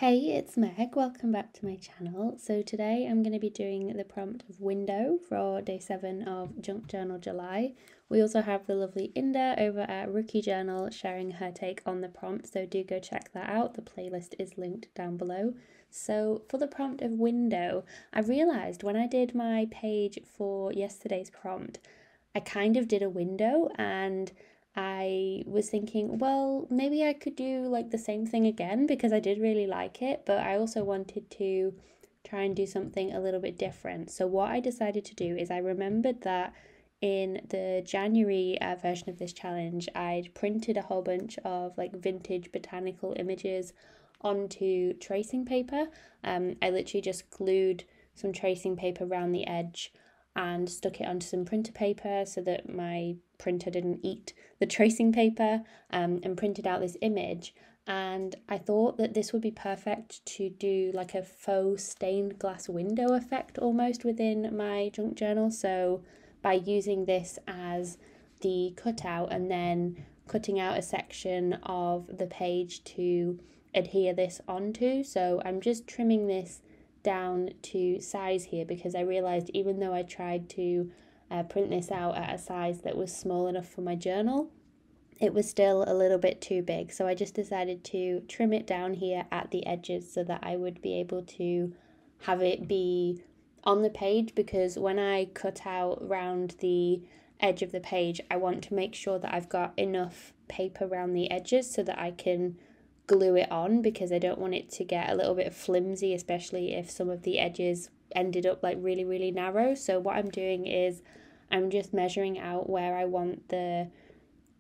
Hey, it's Meg. Welcome back to my channel. So today I'm going to be doing the prompt of window for day 7 of Junk Journal July. We also have the lovely Inda over at Rookie Journal sharing her take on the prompt, so do go check that out. The playlist is linked down below. So for the prompt of window, I realised when I did my page for yesterday's prompt, I kind of did a window and I was thinking, well, maybe I could do like the same thing again because I did really like it, but I also wanted to try and do something a little bit different. So what I decided to do is I remembered that in the January version of this challenge, I'd printed a whole bunch of like vintage botanical images onto tracing paper. I literally just glued some tracing paper around the edge and stuck it onto some printer paper so that my printer didn't eat the tracing paper, and printed out this image. And I thought that this would be perfect to do like a faux stained glass window effect almost within my junk journal. So by using this as the cutout and then cutting out a section of the page to adhere this onto. So I'm just trimming this down to size here because I realized even though I tried to print this out at a size that was small enough for my journal, it was still a little bit too big. So I just decided to trim it down here at the edges so that I would be able to have it be on the page, because when I cut out around the edge of the page, I want to make sure that I've got enough paper around the edges so that I can glue it on, because I don't want it to get a little bit flimsy, especially if some of the edges ended up like really narrow. So what I'm doing is I'm just measuring out where I want the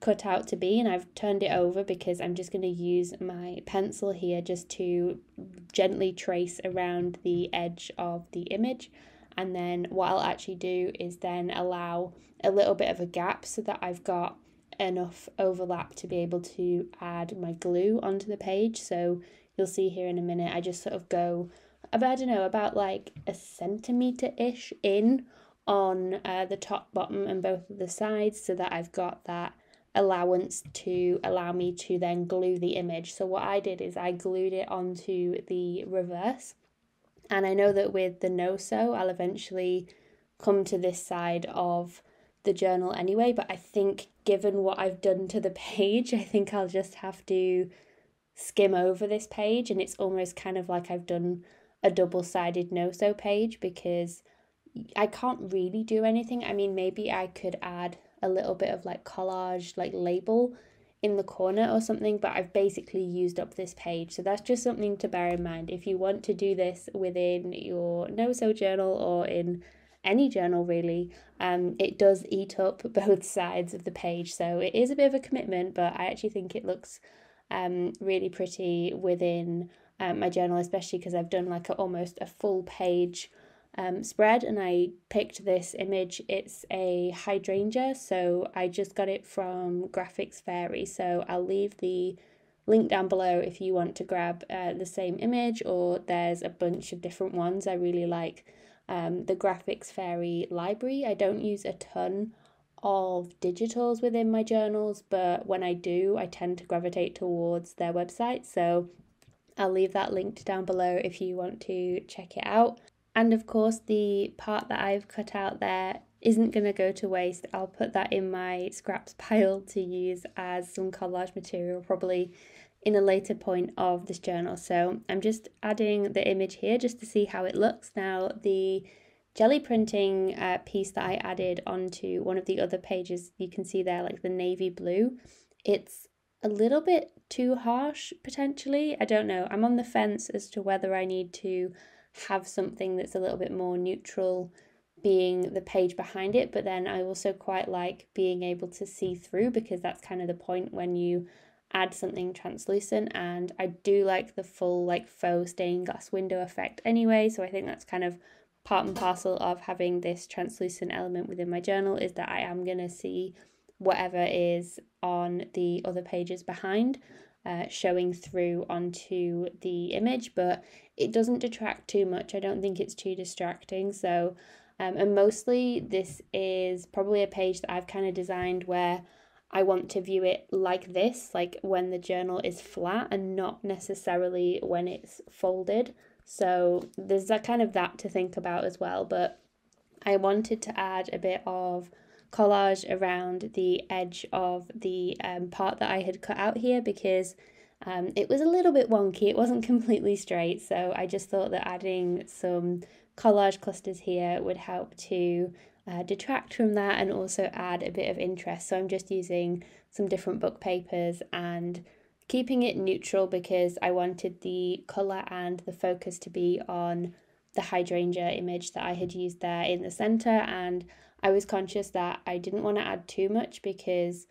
cutout to be, and I've turned it over because I'm just going to use my pencil here just to gently trace around the edge of the image. And then what I'll actually do is then allow a little bit of a gap so that I've got enough overlap to be able to add my glue onto the page. So you'll see here in a minute, I just sort of go about, I don't know, about like a centimetre-ish in on the top, bottom and both of the sides, so that I've got that allowance to allow me to then glue the image. So what I did is I glued it onto the reverse, and I know that with the no-sew I'll eventually come to this side of the journal anyway, but I think given what I've done to the page, I think I'll just have to skim over this page, and it's almost kind of like I've done a double-sided no-sew page because I can't really do anything. I mean, maybe I could add a little bit of like collage, like label in the corner or something, but I've basically used up this page. So that's just something to bear in mind. If you want to do this within your no-sew journal or in any journal really, it does eat up both sides of the page. So it is a bit of a commitment, but I actually think it looks really pretty within my journal, especially because I've done like almost a full page spread, and I picked this image. It's a hydrangea, so I just got it from Graphics Fairy, so I'll leave the link down below if you want to grab the same image, or there's a bunch of different ones. I really like the Graphics Fairy library. I don't use a ton of digitals within my journals, but when I do, I tend to gravitate towards their website, so I'll leave that linked down below if you want to check it out. And of course, the part that I've cut out there isn't going to go to waste. I'll put that in my scraps pile to use as some collage material, probably in a later point of this journal. So I'm just adding the image here just to see how it looks. Now, the jelly printing piece that I added onto one of the other pages, you can see there like the navy blue. It's a little bit too harsh, potentially. I don't know. I'm on the fence as to whether I need to have something that's a little bit more neutral being the page behind it, but then I also quite like being able to see through, because that's kind of the point when you add something translucent, and I do like the full like faux stained glass window effect anyway, so I think that's kind of part and parcel of having this translucent element within my journal, is that I am going to see whatever is on the other pages behind showing through onto the image, but it doesn't detract too much. I don't think it's too distracting. So and mostly this is probably a page that I've kind of designed where I want to view it like this, like when the journal is flat and not necessarily when it's folded. So there's that to think about as well. But I wanted to add a bit of collage around the edge of the part that I had cut out here, because it was a little bit wonky. It wasn't completely straight. So I just thought that adding some collage clusters here would help to detract from that and also add a bit of interest. So I'm just using some different book papers and keeping it neutral because I wanted the colour and the focus to be on the hydrangea image that I had used there in the centre, and I was conscious that I didn't want to add too much because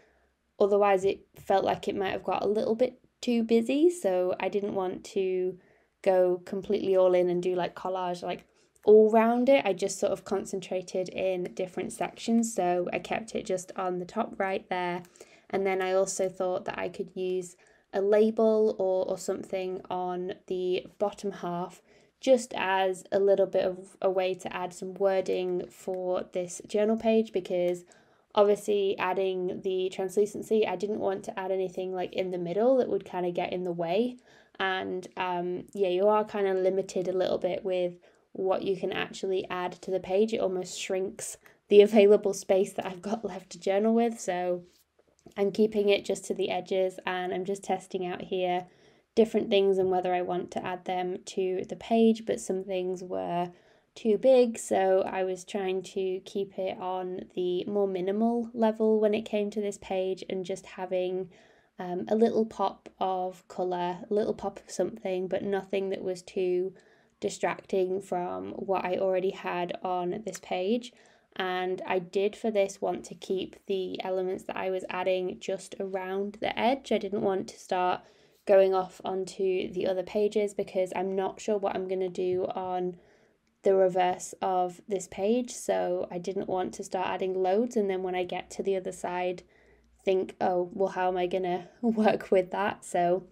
otherwise it felt like it might have got a little bit too busy. So I didn't want to go completely all in and do like collage like all round it. I just sort of concentrated in different sections, so I kept it just on the top right there. And then I also thought that I could use a label or something on the bottom half, just as a little bit of a way to add some wording for this journal page, because obviously adding the translucency, I didn't want to add anything like in the middle that would kind of get in the way. And yeah, you are kind of limited a little bit with what you can actually add to the page. It almost shrinks the available space that I've got left to journal with. So I'm keeping it just to the edges, and I'm just testing out here different things and whether I want to add them to the page, but some things were too big, so I was trying to keep it on the more minimal level when it came to this page, and just having a little pop of colour, a little pop of something, but nothing that was too distracting from what I already had on this page. And I did for this want to keep the elements that I was adding just around the edge. I didn't want to start going off onto the other pages because I'm not sure what I'm going to do on the reverse of this page. So I didn't want to start adding loads and then when I get to the other side think, oh, well, how am I going to work with that? So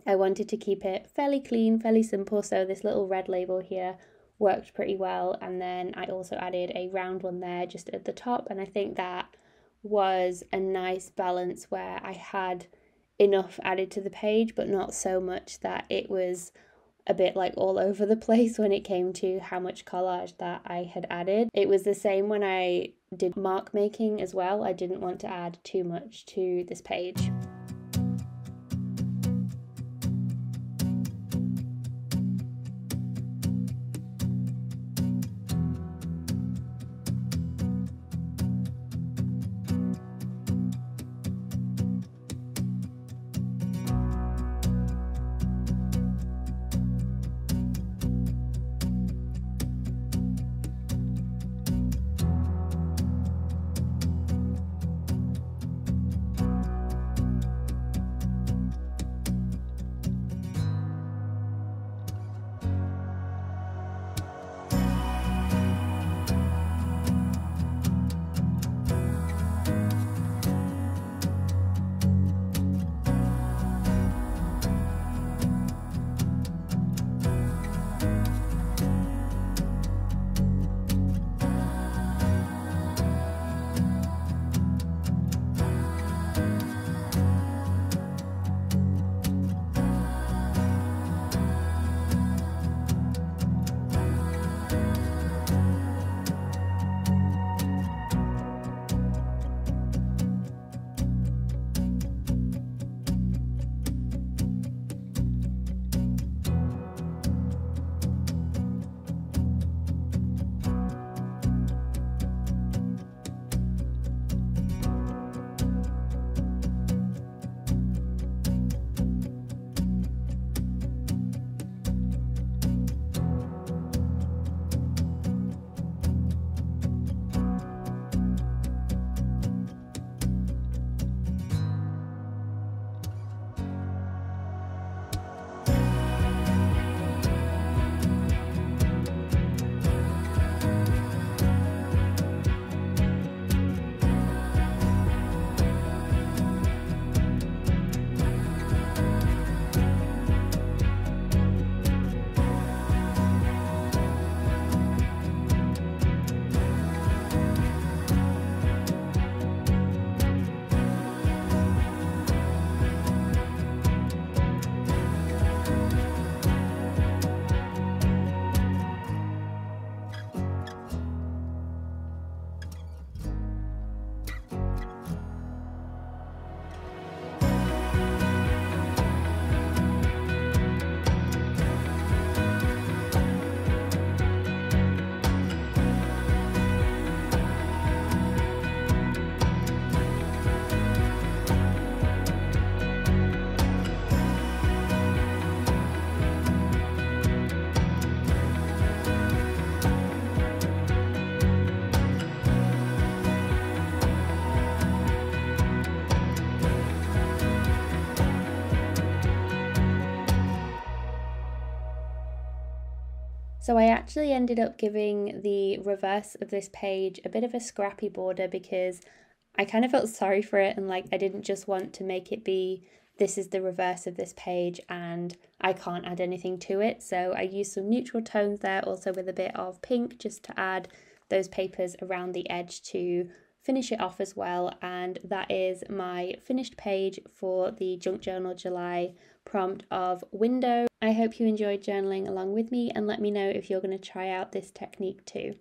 I wanted to keep it fairly clean, fairly simple. So this little red label here worked pretty well. And then I also added a round one there just at the top. And I think that was a nice balance where I had enough added to the page, but not so much that it was a bit like all over the place when it came to how much collage that I had added. It was the same when I did mark making as well. I didn't want to add too much to this page. So I actually ended up giving the reverse of this page a bit of a scrappy border because I kind of felt sorry for it, and like I didn't just want to make it be this is the reverse of this page and I can't add anything to it. So I used some neutral tones there, also with a bit of pink, just to add those papers around the edge to finish it off as well. And that is my finished page for the Junk Journal July prompt of window. I hope you enjoyed journaling along with me, and let me know if you're going to try out this technique too.